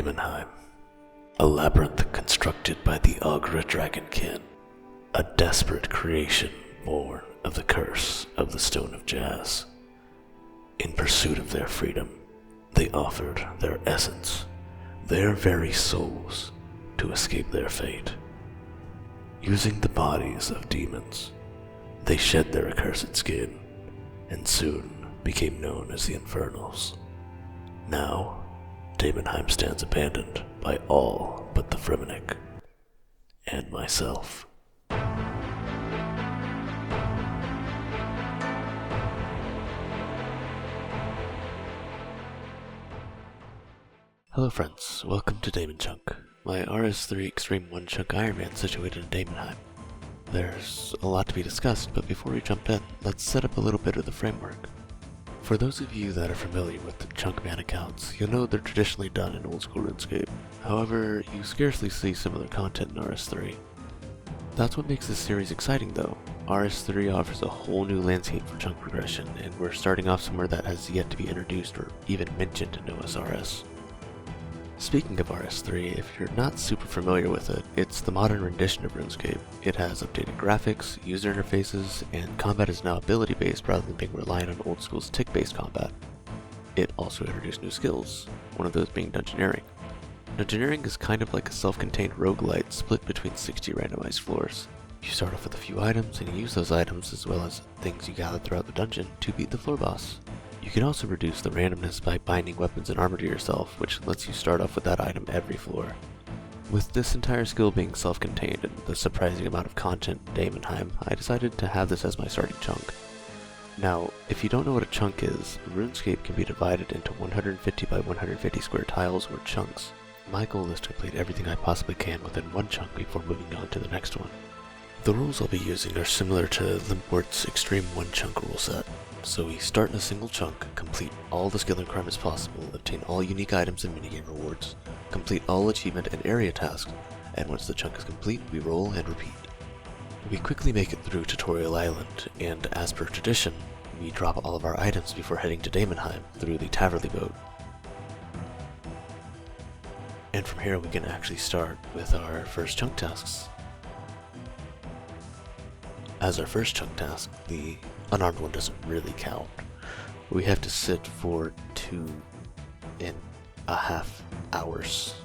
Damonheim, a labyrinth constructed by the Aughra Dragonkin, a desperate creation born of the curse of the Stone of Jazz. In pursuit of their freedom, they offered their essence, their very souls, to escape their fate. Using the bodies of demons, they shed their accursed skin, and soon became known as the Infernals. Now, Damonheim stands abandoned by all but the Fremennik, and myself. Hello friends, welcome to Damon Chunk, my RS3 Xtreme 1-chunk Ironman situated in Damonheim. There's a lot to be discussed, but before we jump in, let's set up a little bit of the framework. For those of you that are familiar with the Chunkman accounts, you'll know they're traditionally done in old school RuneScape. However, you scarcely see similar content in RS3. That's what makes this series exciting though. RS3 offers a whole new landscape for chunk progression, and we're starting off somewhere that has yet to be introduced or even mentioned in OSRS. Speaking of RS3, if you're not super familiar with it, it's the modern rendition of RuneScape. It has updated graphics, user interfaces, and combat is now ability-based rather than being reliant on old school's tick-based combat. It also introduced new skills, one of those being Dungeoneering. Dungeoneering is kind of like a self-contained roguelite split between 60 randomized floors. You start off with a few items, and you use those items as well as things you gather throughout the dungeon to beat the floor boss. You can also reduce the randomness by binding weapons and armor to yourself, which lets you start off with that item every floor. With this entire skill being self-contained and the surprising amount of content in Damonheim, I decided to have this as my starting chunk. Now, if you don't know what a chunk is, RuneScape can be divided into 150 by 150 square tiles or chunks. My goal is to complete everything I possibly can within one chunk before moving on to the next one. The rules I'll be using are similar to Limpwurt's Xtreme 1-chunk rule set. So we start in a single chunk, complete all the skill requirements possible, obtain all unique items and minigame rewards, complete all achievement and area tasks, and once the chunk is complete, we roll and repeat. We quickly make it through Tutorial Island, and as per tradition, we drop all of our items before heading to Damonheim through the Taverley boat. And from here we can actually start with our first chunk tasks. As our first chunk task, the unarmed one doesn't really count. We have to sit for 2.5 hours.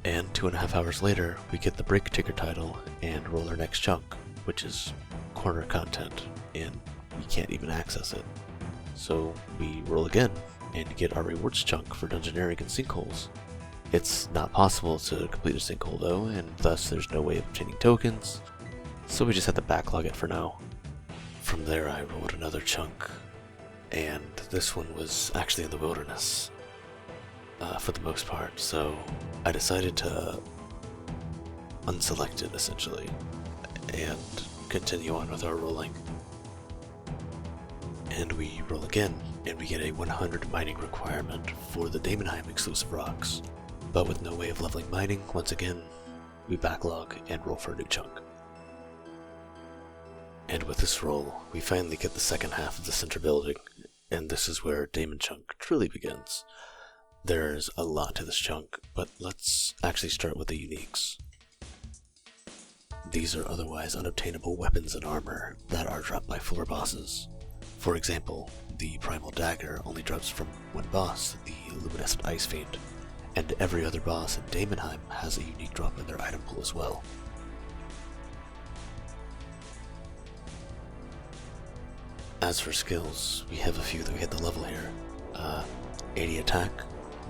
And 2.5 hours later, we get the break ticker title and roll our next chunk, which is corner content, and we can't even access it. So we roll again and get our rewards chunk for Dungeoneering and sinkholes. It's not possible to complete a sinkhole though, and thus there's no way of obtaining tokens, so we just have to backlog it for now. From there I rolled another chunk, and this one was actually in the wilderness, for the most part, so I decided to unselect it essentially, and continue on with our rolling. And we roll again, and we get a 100 mining requirement for the Damonheim exclusive rocks. But with no way of leveling mining, once again, we backlog and roll for a new chunk. And with this roll, we finally get the second half of the center building, and this is where Damon Chunk truly begins. There's a lot to this chunk, but let's actually start with the uniques. These are otherwise unobtainable weapons and armor that are dropped by floor bosses. For example, the Primal Dagger only drops from one boss, the Luminescent Ice Fiend, and every other boss in Damonheim has a unique drop in their item pool as well. As for skills, we have a few that we had to level here. 80 attack,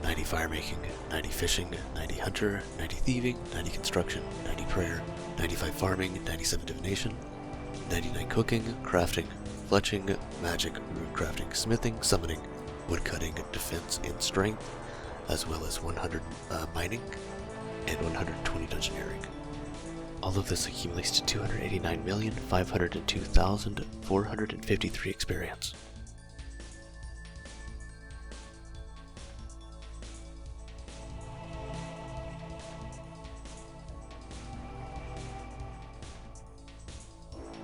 90 fire making, 90 fishing, 90 hunter, 90 thieving, 90 construction, 90 prayer, 95 farming, 97 divination, 99 cooking, crafting, fletching, magic, rune crafting, smithing, summoning, woodcutting, defense, and strength, as well as 100 mining, and 120 Dungeoneering. All of this accumulates to 289,502,453 experience.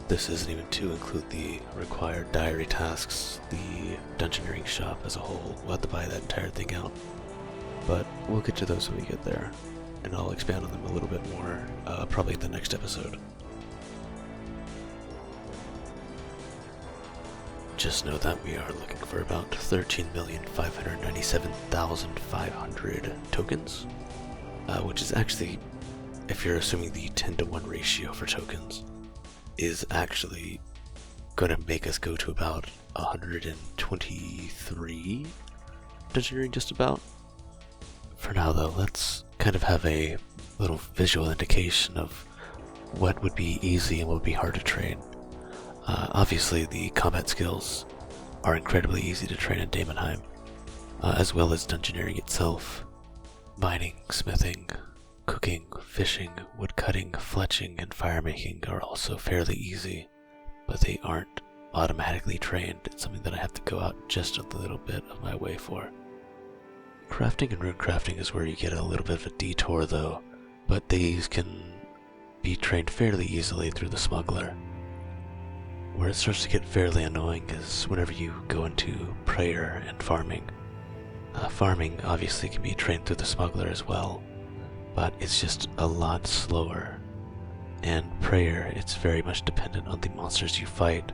This isn't even to include the required diary tasks, the dungeoneering shop as a whole. We'll have to buy that entire thing out. But we'll get to those when we get there, and I'll expand on them a little bit more, probably in the next episode. Just know that we are looking for about 13,597,500 tokens, which is actually, if you're assuming the 10-to-1 ratio for tokens, is actually going to make us go to about 123 dungeoneering just about. For now though, let's kind of have a little visual indication of what would be easy and what would be hard to train. Obviously the combat skills are incredibly easy to train in Damonheim, as well as dungeoneering itself. Mining, smithing, cooking, fishing, woodcutting, fletching, and firemaking are also fairly easy, but they aren't automatically trained. It's something that I have to go out just a little bit of my way for. Crafting and rune crafting is where you get a little bit of a detour though, but these can be trained fairly easily through the smuggler. Where it starts to get fairly annoying is whenever you go into prayer and farming. Farming obviously can be trained through the smuggler as well, but it's just a lot slower. And prayer, it's very much dependent on the monsters you fight.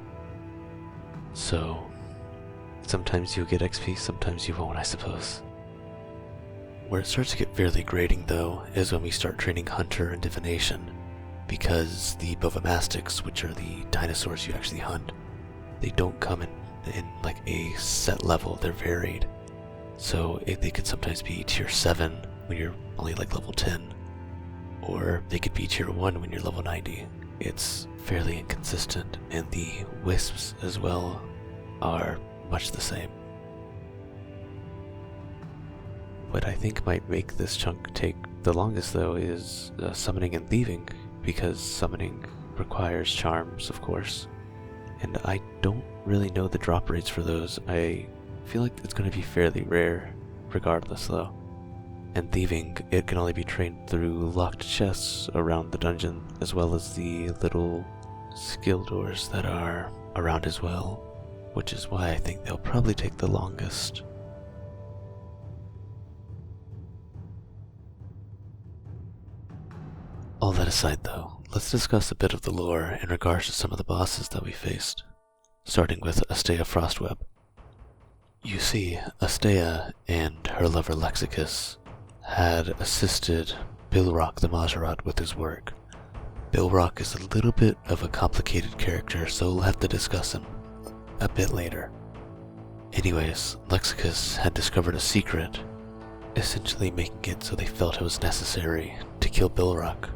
So, sometimes you'll get XP, sometimes you won't, I suppose. Where it starts to get fairly grating though, is when we start training Hunter and Divination, because the Bovomastics, which are the dinosaurs you actually hunt, they don't come in like a set level, they're varied. So they could sometimes be tier 7 when you're only like level 10, or they could be tier 1 when you're level 90. It's fairly inconsistent, and the wisps as well are much the same. What I think might make this chunk take the longest though is summoning and thieving, because summoning requires charms, of course, and I don't really know the drop rates for those. I feel like it's going to be fairly rare regardless though. And thieving, it can only be trained through locked chests around the dungeon, as well as the little skill doors that are around as well, which is why I think they'll probably take the longest. All that aside though, let's discuss a bit of the lore in regards to some of the bosses that we faced, starting with Astea Frostweb. You see, Astea and her lover Lexicus had assisted Bilrock the Majorat with his work. Bilrock is a little bit of a complicated character, so we'll have to discuss him a bit later. Anyways, Lexicus had discovered a secret, essentially making it so they felt it was necessary to kill Bilrock.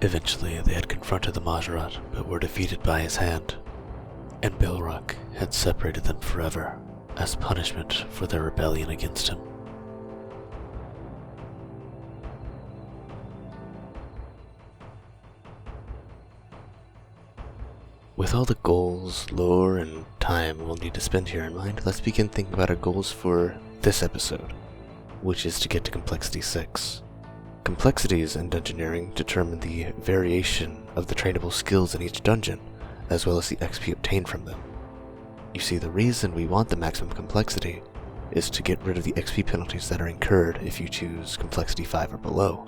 Eventually, they had confronted the Majorat, but were defeated by his hand, and Bilrock had separated them forever as punishment for their rebellion against him. With all the goals, lore, and time we'll need to spend here in mind, let's begin thinking about our goals for this episode, which is to get to Complexity 6. Complexities in dungeoneering determine the variation of the trainable skills in each dungeon, as well as the XP obtained from them. You see, the reason we want the maximum complexity is to get rid of the XP penalties that are incurred if you choose Complexity 5 or below.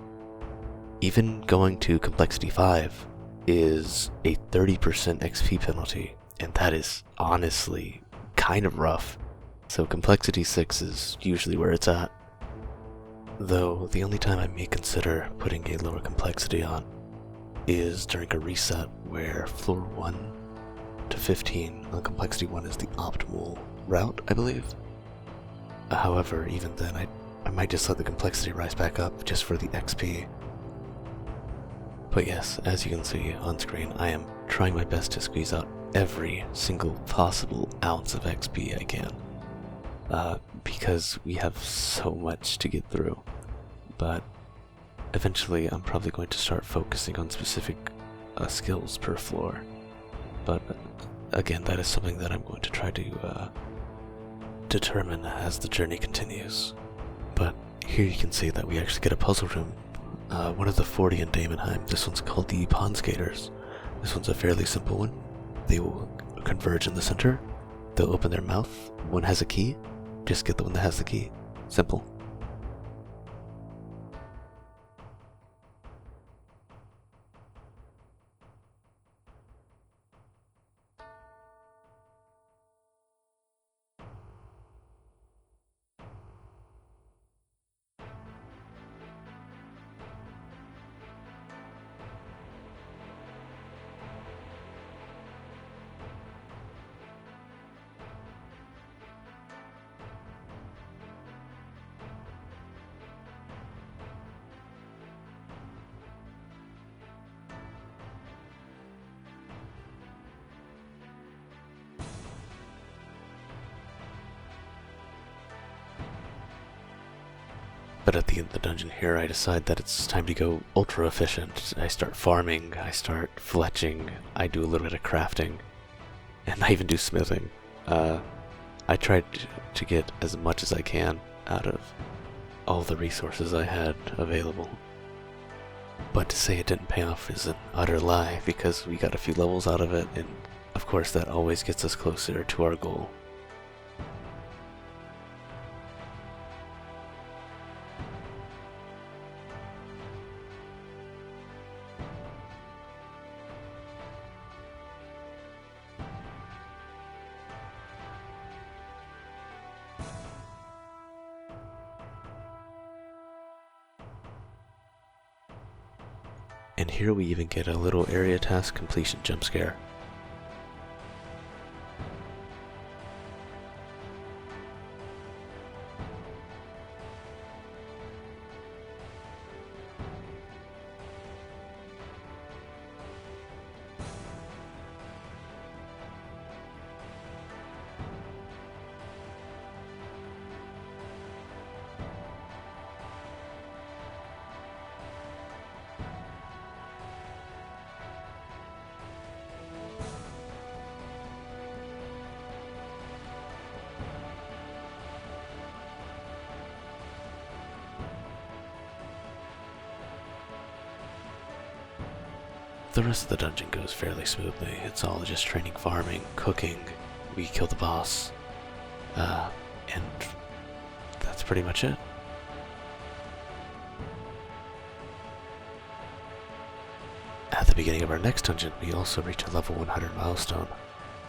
Even going to Complexity 5 is a 30% XP penalty, and that is honestly kind of rough, so Complexity 6 is usually where it's at. Though the only time I may consider putting a lower complexity on is during a reset where floor 1 to 15 on complexity 1 is the optimal route, I believe. However, even then I might just let the complexity rise back up just for the XP. But yes, as you can see on screen, I am trying my best to squeeze out every single possible ounce of XP I can. Because we have so much to get through. But eventually I'm probably going to start focusing on specific skills per floor. But again, that is something that I'm going to try to determine as the journey continues. But here you can see that we actually get a puzzle room. One of the 40 in Damonheim. This one's called the Pond Skaters. This one's a fairly simple one. They will converge in the center. They'll open their mouth. One has a key. Just get the one that has the key. Simple. But at the end of the dungeon here, I decide that it's time to go ultra efficient. I start farming, I start fletching, I do a little bit of crafting, and I even do smithing. I tried to get as much as I can out of all the resources I had available. But to say it didn't pay off is an utter lie, because we got a few levels out of it, and of course that always gets us closer to our goal. And here we even get a little area task completion jump scare. The rest of the dungeon goes fairly smoothly. It's all just training, farming, cooking. We kill the boss. And that's pretty much it. At the beginning of our next dungeon, we also reach a level 100 milestone.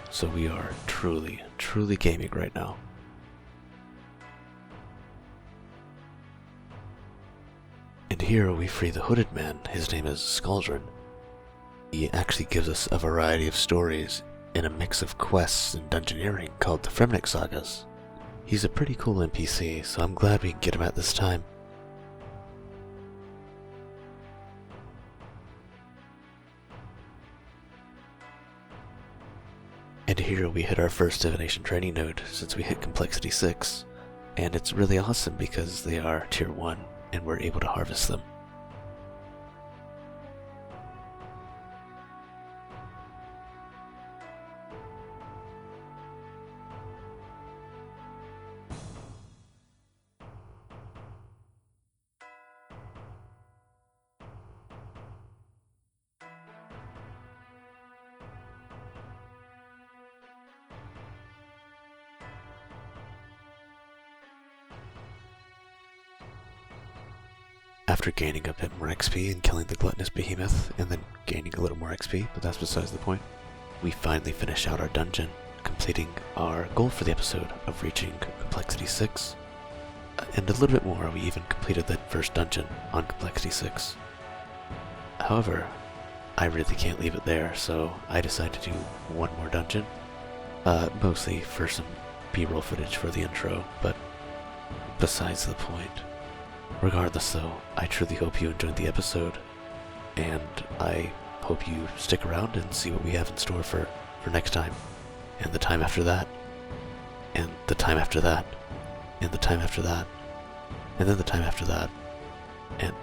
So we are truly, truly gaming right now. And here we free the hooded man. His name is Skuldrin. He actually gives us a variety of stories in a mix of quests and dungeoneering called the Fremnik Sagas. He's a pretty cool NPC, so I'm glad we can get him at this time. And here we hit our first divination training node since we hit complexity 6, and it's really awesome because they are tier 1 and we're able to harvest them. After gaining a bit more XP and killing the gluttonous behemoth, and then gaining a little more XP, but that's besides the point, we finally finish out our dungeon, completing our goal for the episode of reaching complexity 6. And a little bit more, we even completed that first dungeon on complexity 6. However, I really can't leave it there, so I decided to do one more dungeon, mostly for some B-roll footage for the intro, but besides the point. Regardless though, I truly hope you enjoyed the episode, and I hope you stick around and see what we have in store for next time, and the time after that, and the time after that, and the time after that, and then the time after that, and